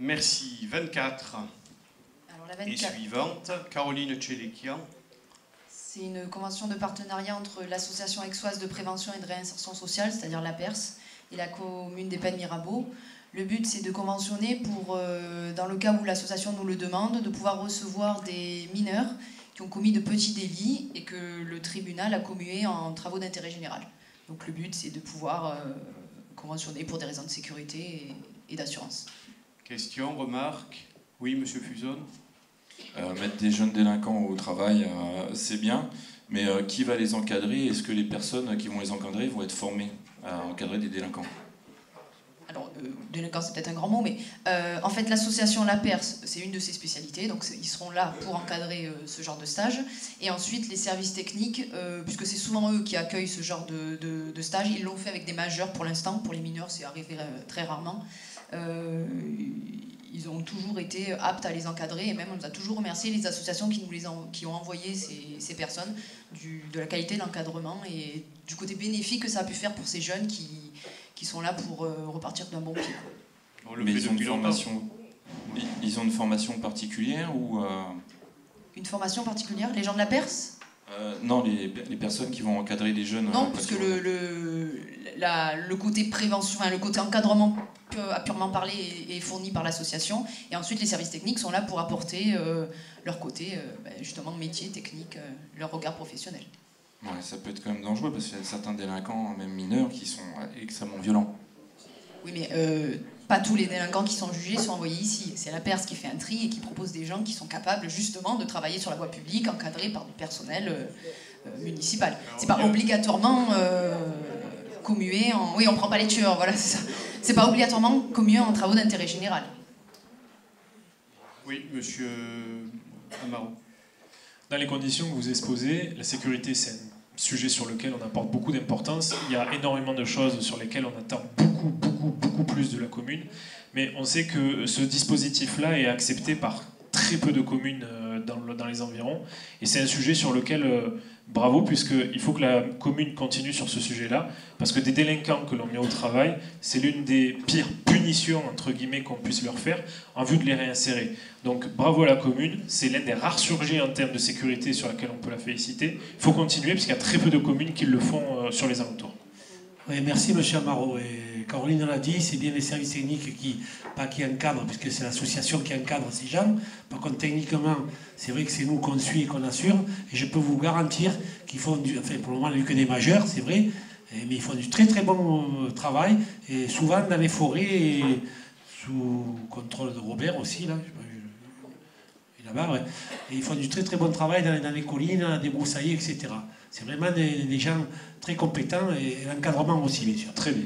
Merci. 24. Alors, la Et 24, suivante, Caroline Tchélékian. c'est une convention de partenariat entre l'association aixoise de prévention et de réinsertion sociale, c'est-à-dire l'APERS, et la commune des Pennes Mirabeau. Le but, c'est de conventionner pour, dans le cas où l'association nous le demande, de pouvoir recevoir des mineurs qui ont commis de petits délits et que le tribunal a commué en travaux d'intérêt général. Donc le but, c'est de pouvoir conventionner pour des raisons de sécurité et d'assurance. Question, remarque? Oui, monsieur Fuson. Mettre des jeunes délinquants au travail, c'est bien, mais qui va les encadrer? Est-ce que les personnes qui vont les encadrer vont être formées à encadrer des délinquants? Alors, délinquant, c'est peut-être un grand mot, mais en fait, l'association l'APERS, c'est une de ses spécialités, donc ils seront là pour encadrer ce genre de stage. Et ensuite, les services techniques, puisque c'est souvent eux qui accueillent ce genre de stage, ils l'ont fait avec des majeurs pour l'instant, pour les mineurs, c'est arrivé très rarement. Ils ont toujours été aptes à les encadrer, et même on nous a toujours remercié les associations qui ont envoyé ces personnes de la qualité de l'encadrement et du côté bénéfique que ça a pu faire pour ces jeunes qui sont là pour repartir d'un bon pied. Mais ils ont une formation particulière ou Une formation particulière? Les gens de la Perse? Non, les personnes qui vont encadrer les jeunes. Non, parce que le côté prévention, enfin, le côté encadrement à purement parler est fourni par l'association. Et ensuite, les services techniques sont là pour apporter leur côté, justement, métier, technique, leur regard professionnel. Ouais, ça peut être quand même dangereux parce qu'il y a certains délinquants, même mineurs, qui sont extrêmement violents. Oui, mais pas tous les délinquants qui sont jugés sont envoyés ici. C'est la Perse qui fait un tri et qui propose des gens qui sont capables justement de travailler sur la voie publique, encadrés par du personnel municipal. C'est pas obligatoirement commué en... Oui, on prend pas les tueurs, voilà, c'est ça. C'est pas obligatoirement commué en travaux d'intérêt général. Oui, monsieur Amaro. Dans les conditions que vous exposez, la sécurité, c'est un sujet sur lequel on apporte beaucoup d'importance. Il y a énormément de choses sur lesquelles on attend beaucoup plus de la commune. Mais on sait que ce dispositif-là est accepté par très peu de communes dans les environs. Et c'est un sujet sur lequel, bravo, puisqu'il faut que la commune continue sur ce sujet-là. Parce que des délinquants que l'on met au travail, c'est l'une des pires punitions, entre guillemets, qu'on puisse leur faire en vue de les réinsérer. Donc bravo à la commune, c'est l'un des rares sujets en termes de sécurité sur laquelle on peut la féliciter. Il faut continuer, puisqu'il y a très peu de communes qui le font sur les alentours. Oui, merci M. Amaro. Et Caroline l'a dit, c'est bien les services techniques qui encadrent, puisque c'est l'association qui encadre ces gens. Par contre, techniquement, c'est vrai que c'est nous qu'on suit et qu'on assure. Et je peux vous garantir qu'ils font enfin, pour le moment, il n'y a eu que des majeurs, c'est vrai, mais ils font du très bon travail, et souvent dans les forêts, et sous contrôle de Robert aussi, là. Là-bas, ouais. Et ils font du très bon travail dans les collines, des broussailles, etc. C'est vraiment des gens très compétents et l'encadrement aussi, bien sûr. Très bien.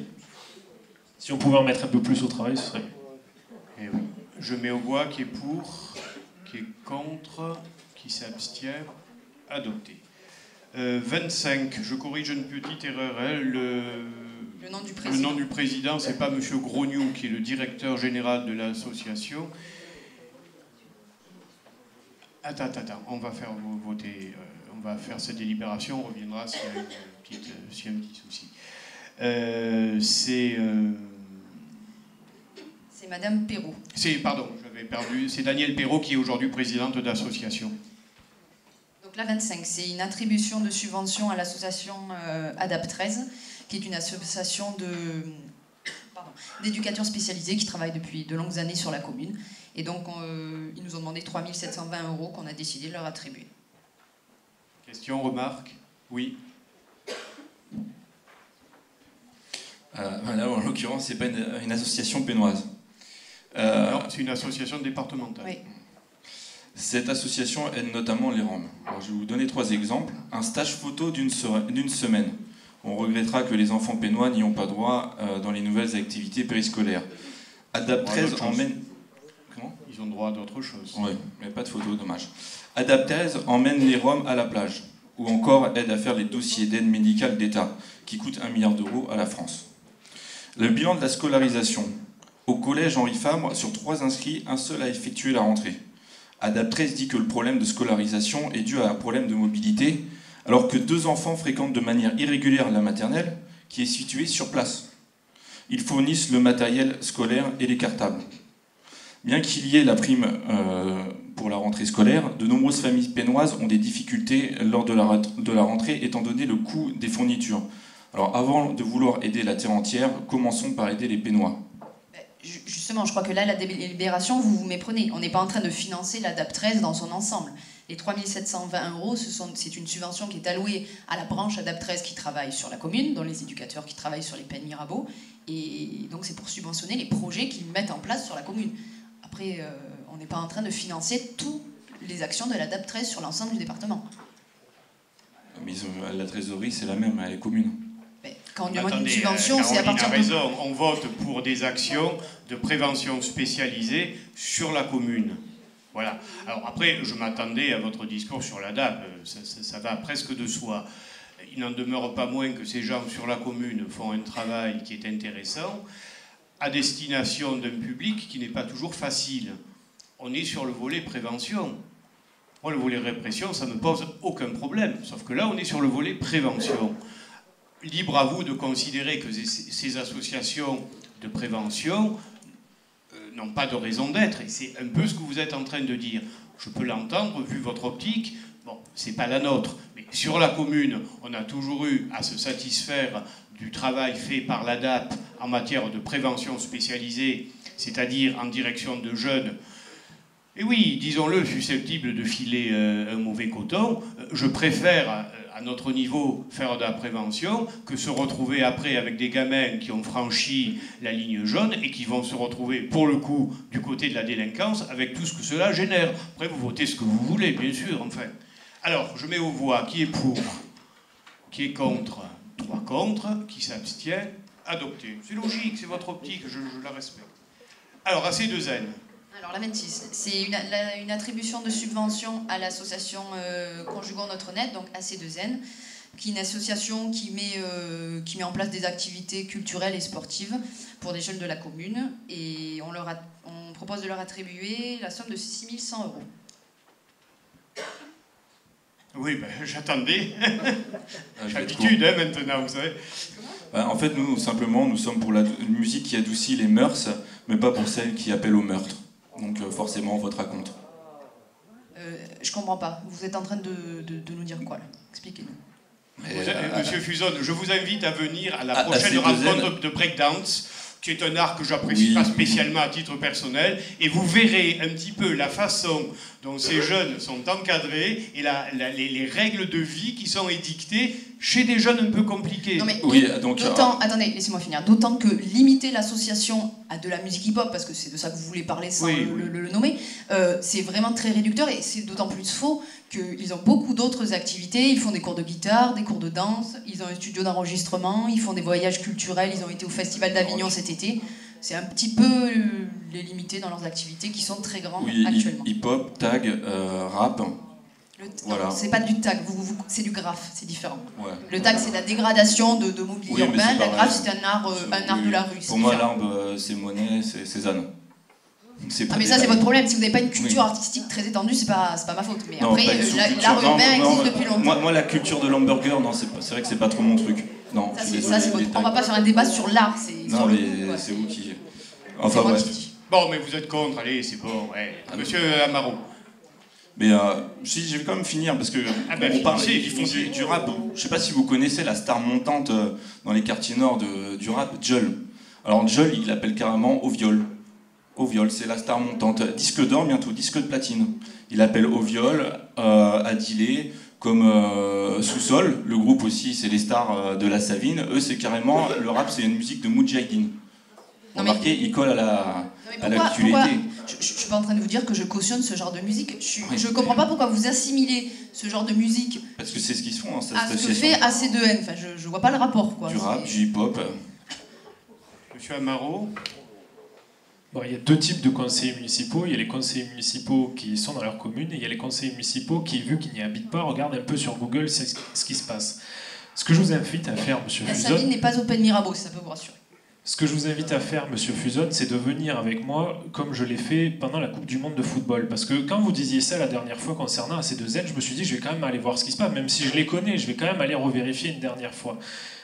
Si on pouvait en mettre un peu plus au travail, ce serait mieux. Eh oui. Je mets au voix qui est pour, qui est contre, qui s'abstient. Adopté. 25, je corrige une petite erreur. Hein, le nom du président. Le nom du président, c'est pas M. Grognou qui est le directeur général de l'association. Attends, on va faire voter, on va faire cette délibération, on reviendra s'il y a un petit souci. C'est Madame Perrault. Pardon, j'avais perdu. C'est Danielle Perrault qui est aujourd'hui présidente d'association. Donc la 25, c'est une attribution de subvention à l'association ADAP 13, qui est une association d'éducateurs spécialisés qui travaille depuis de longues années sur la commune. Et donc, ils nous ont demandé 3 720 € qu'on a décidé de leur attribuer. Question, remarque? Oui. Là, en l'occurrence, c'est pas une association pennoise. Non, c'est une association départementale. Oui. Cette association aide notamment les Roms. Alors, je vais vous donner 3 exemples. Un stage photo d'une semaine. On regrettera que les enfants pennois n'y ont pas droit dans les nouvelles activités périscolaires. ADAP 13 emmène... Comment ? Ils ont droit à d'autres choses. Oui, mais pas de photos, dommage. ADAP 13 emmène les Roms à la plage. Ou encore aide à faire les dossiers d'aide médicale d'État, qui coûtent 1 milliard d'euros à la France. Le bilan de la scolarisation. Au collège Henri Fabre, sur 3 inscrits, un seul a effectué la rentrée. ADAP 13 dit que le problème de scolarisation est dû à un problème de mobilité, alors que 2 enfants fréquentent de manière irrégulière la maternelle, qui est située sur place. Ils fournissent le matériel scolaire et les cartables. Bien qu'il y ait la prime pour la rentrée scolaire, de nombreuses familles pénoises ont des difficultés lors de la rentrée étant donné le coût des fournitures. Alors avant de vouloir aider la terre entière, commençons par aider les Pénois. Justement, je crois que là, la délibération, vous vous méprenez. On n'est pas en train de financer la DAP 13 dans son ensemble. Les 3 720 €, c'est une subvention qui est allouée à la branche ADAP 13 qui travaille sur la commune, dont les éducateurs qui travaillent sur les peines Mirabeau. Et donc c'est pour subventionner les projets qu'ils mettent en place sur la commune. Après, on n'est pas en train de financer toutes les actions de la DAP 13 sur l'ensemble du département. Mais la trésorerie, c'est la même, elle est commune. Quand on demande une subvention, c'est à partir de... raison, on vote pour des actions de prévention spécialisées sur la commune. Voilà. Alors après, je m'attendais à votre discours sur la DAP, ça va presque de soi. Il n'en demeure pas moins que ces gens sur la commune font un travail qui est intéressant, à destination d'un public qui n'est pas toujours facile. On est sur le volet prévention. Moi, le volet répression, ça ne me pose aucun problème. Sauf que là, on est sur le volet prévention. Libre à vous de considérer que ces associations de prévention n'ont pas de raison d'être. Et c'est un peu ce que vous êtes en train de dire. Je peux l'entendre, vu votre optique. Bon, c'est pas la nôtre. Mais sur la commune, on a toujours eu à se satisfaire du travail fait par l'ADAP en matière de prévention spécialisée, c'est-à-dire en direction de jeunes. Et oui, disons-le, susceptibles de filer un mauvais coton. Je préfère, à notre niveau, faire de la prévention que se retrouver après avec des gamins qui ont franchi la ligne jaune et qui vont se retrouver, pour le coup, du côté de la délinquance, avec tout ce que cela génère. Après, vous votez ce que vous voulez, bien sûr, enfin. Alors, je mets aux voix qui est pour, qui est contre, 3 contre, qui s'abstient, adopté. C'est logique, c'est votre optique, je la respecte. Alors, AC2N. Alors la 26, c'est une attribution de subvention à l'association Conjuguons Notre Net, donc AC2N, qui est une association qui met en place des activités culturelles et sportives pour des jeunes de la commune. Et on propose de leur attribuer la somme de 6 100 €. Oui, ben, j'attendais. J'ai l'habitude maintenant, vous savez. En fait, nous sommes pour la musique qui adoucit les mœurs, mais pas pour celle qui appelle au meurtre. Donc forcément, on votera contre. Je comprends pas. Vous êtes en train de nous dire quoi, là? Expliquez-nous. Monsieur Fuzon, je vous invite à venir à la prochaine rencontre de breakdance, qui est un art que j'apprécie pas spécialement à titre personnel, et vous verrez un petit peu la façon dont ces jeunes sont encadrés et les règles de vie qui sont édictées chez des jeunes un peu compliqués. Non mais donc, attendez, laissez-moi finir. D'autant que limiter l'association à de la musique hip-hop, parce que c'est de ça que vous voulez parler sans le nommer, c'est vraiment très réducteur, et c'est d'autant plus faux qu'ils ont beaucoup d'autres activités. Ils font des cours de guitare, des cours de danse, ils ont un studio d'enregistrement, ils font des voyages culturels, ils ont été au Festival d'Avignon cet été. C'est un petit peu les limiter dans leurs activités qui sont très grandes actuellement. Hip-hop, tag, rap. Voilà. C'est pas du tag, c'est du graphe, c'est différent. Ouais. Le tag, c'est la dégradation de mobilier urbain, la graphe, c'est un art de la rue. Pour moi, l'arbre, c'est Monet, c'est Cézanne. Ah mais ça, c'est votre problème. Si vous n'avez pas une culture artistique très étendue, c'est pas ma faute. Mais non, après, l'art urbain existe depuis longtemps. Moi, la culture de l'hamburger, non, c'est vrai que c'est pas trop mon truc. Non, ça, c'est votre... On va pas faire un débat sur l'art. Non, mais c'est vous qui... Enfin, bref. Bon, mais vous êtes contre, allez, c'est bon. Ouais. Monsieur Amaro. Mais si, je vais quand même finir, parce que ils font du rap. Je sais pas si vous connaissez la star montante dans les quartiers nord du rap, Jull. Alors Jull, il l'appelle carrément au viol. Au viol, c'est la star montante. Disque d'or, bientôt disque de platine. Il appelle au viol, à dealer, comme Sous-Sol, le groupe aussi, c'est les stars de la Savine. Eux, c'est carrément, le rap, c'est une musique de Moudjahidine. Remarquez, il colle à l'actualité. Je suis pas en train de vous dire que je cautionne ce genre de musique. Je comprends pas pourquoi vous assimilez ce genre de musique. Parce que c'est ce qu'ils se font, cette association. Ce que fait AC2N. Enfin, je vois pas le rapport, quoi. Du rap, du hip-hop. Monsieur Amaro. Bon, il y a 2 types de conseillers municipaux. Il y a les conseillers municipaux qui sont dans leur commune, et il y a les conseillers municipaux qui, vu qu'ils n'y habitent pas, regardent un peu sur Google ce qui se passe. Ce que je vous invite à faire, monsieur Fuzon... La Savine n'est pas au Pen Mirabeau, ça peut vous rassurer. Ce que je vous invite à faire, monsieur Fuzon, c'est de venir avec moi, comme je l'ai fait pendant la Coupe du Monde de football. Parce que quand vous disiez ça la dernière fois concernant AC2N, je me suis dit, je vais quand même aller voir ce qui se passe. Même si je les connais, je vais quand même aller revérifier une dernière fois.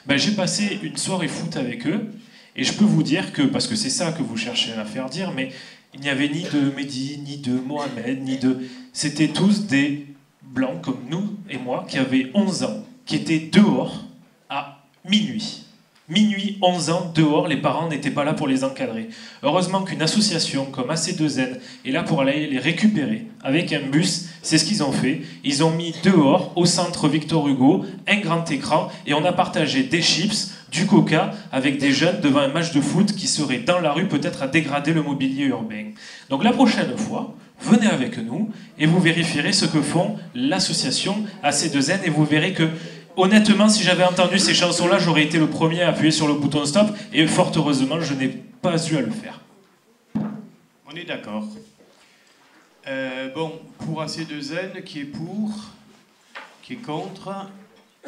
J'ai passé une soirée foot avec eux, et je peux vous dire que, parce que c'est ça que vous cherchez à faire dire, mais Il n'y avait ni de Mehdi, ni de Mohamed, ni de... C'était tous des blancs comme nous et moi qui avaient 11 ans, qui étaient dehors à minuit. Minuit, 11 ans, dehors, les parents n'étaient pas là pour les encadrer. Heureusement qu'une association comme AC2N est là pour aller les récupérer. Avec un bus, c'est ce qu'ils ont fait. Ils ont mis dehors, au centre Victor Hugo, un grand écran, et on a partagé des chips, du coca, avec des jeunes devant un match de foot qui serait dans la rue, peut-être à dégrader le mobilier urbain. Donc la prochaine fois, venez avec nous, et vous vérifierez ce que font l'association AC2N, et vous verrez que honnêtement, si j'avais entendu ces chansons-là, j'aurais été le premier à appuyer sur le bouton stop, et fort heureusement, je n'ai pas eu à le faire. On est d'accord. Bon, pour AC2N, qui est pour, qui est contre,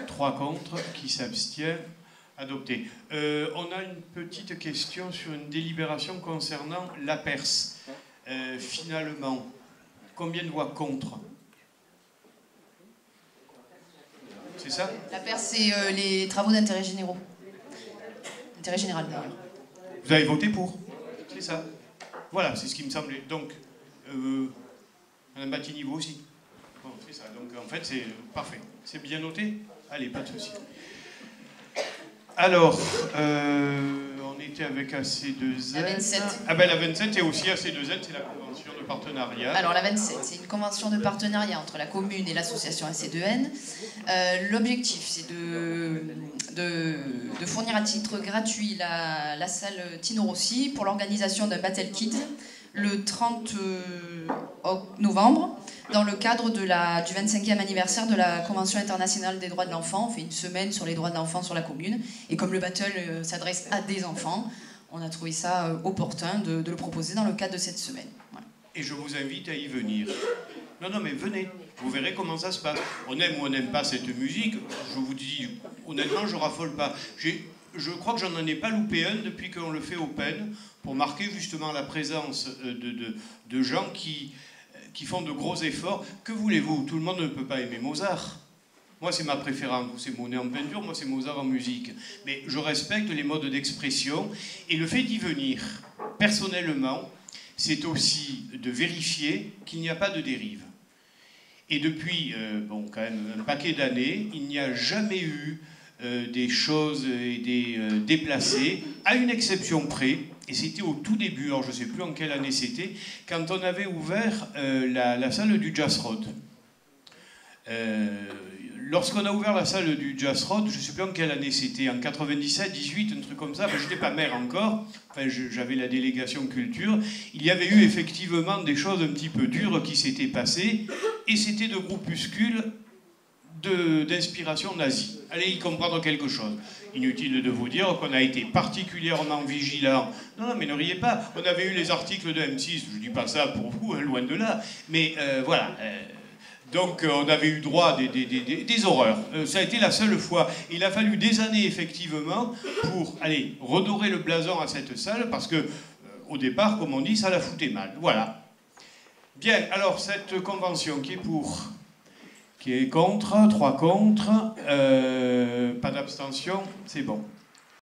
3 contre, qui s'abstient, adopté. On a une petite question sur une délibération concernant la Perse. Finalement, combien de voix contre ? C'est ça ? La Perse, c'est les travaux d'intérêt généraux. Intérêt général, d'ailleurs. Vous avez voté pour ? C'est ça. Voilà, c'est ce qui me semblait. Donc, Mme Battini, vous aussi. Bon, c'est ça. Donc, en fait, c'est parfait. C'est bien noté ? Allez, pas de souci. Alors, on était avec AC2N. La 27. Ah ben la 27 est aussi AC2N, c'est la convention de partenariat. Alors la 27, c'est une convention de partenariat entre la commune et l'association AC2N. L'objectif, c'est de fournir à titre gratuit la salle Tino Rossi pour l'organisation d'un Battle Kids le 30 novembre, dans le cadre du 25e anniversaire de la Convention internationale des droits de l'enfant. On fait une semaine sur les droits de l'enfant sur la commune. Et comme le battle s'adresse à des enfants, on a trouvé ça opportun de le proposer dans le cadre de cette semaine. Voilà. Et je vous invite à y venir. Non, mais venez, vous verrez comment ça se passe. On aime ou on n'aime pas cette musique, je vous dis, honnêtement, je raffole pas. Je crois que j'en ai pas loupé un depuis qu'on le fait open, pour marquer justement la présence de gens qui font de gros efforts. Que voulez-vous ? Tout le monde ne peut pas aimer Mozart. Moi, c'est ma préférence. C'est Monet en peinture, moi, c'est Mozart en musique. Mais je respecte les modes d'expression. Et le fait d'y venir, personnellement, c'est aussi de vérifier qu'il n'y a pas de dérive. Et depuis, quand même un paquet d'années, il n'y a jamais eu des choses et des déplacés, à une exception près. Et c'était au tout début, alors je ne sais plus en quelle année c'était, quand on avait ouvert la salle du Jazz Road. Lorsqu'on a ouvert la salle du Jazz Road, je ne sais plus en quelle année c'était, en 97, 18, un truc comme ça, je n'étais pas maire encore, enfin, j'avais la délégation culture, il y avait eu effectivement des choses un petit peu dures qui s'étaient passées, et c'était de groupuscules d'inspiration nazie. Allez y comprendre quelque chose. Inutile de vous dire qu'on a été particulièrement vigilants. Non, mais ne riez pas. On avait eu les articles de M6, je ne dis pas ça pour vous, loin de là, mais voilà. Donc on avait eu droit à des horreurs. Ça a été la seule fois. Il a fallu des années, effectivement, pour redorer le blason à cette salle, parce que, au départ, comme on dit, ça la foutait mal. Voilà. Bien, alors, cette convention qui est pour... Qui est contre, 3 contre, pas d'abstention, c'est bon.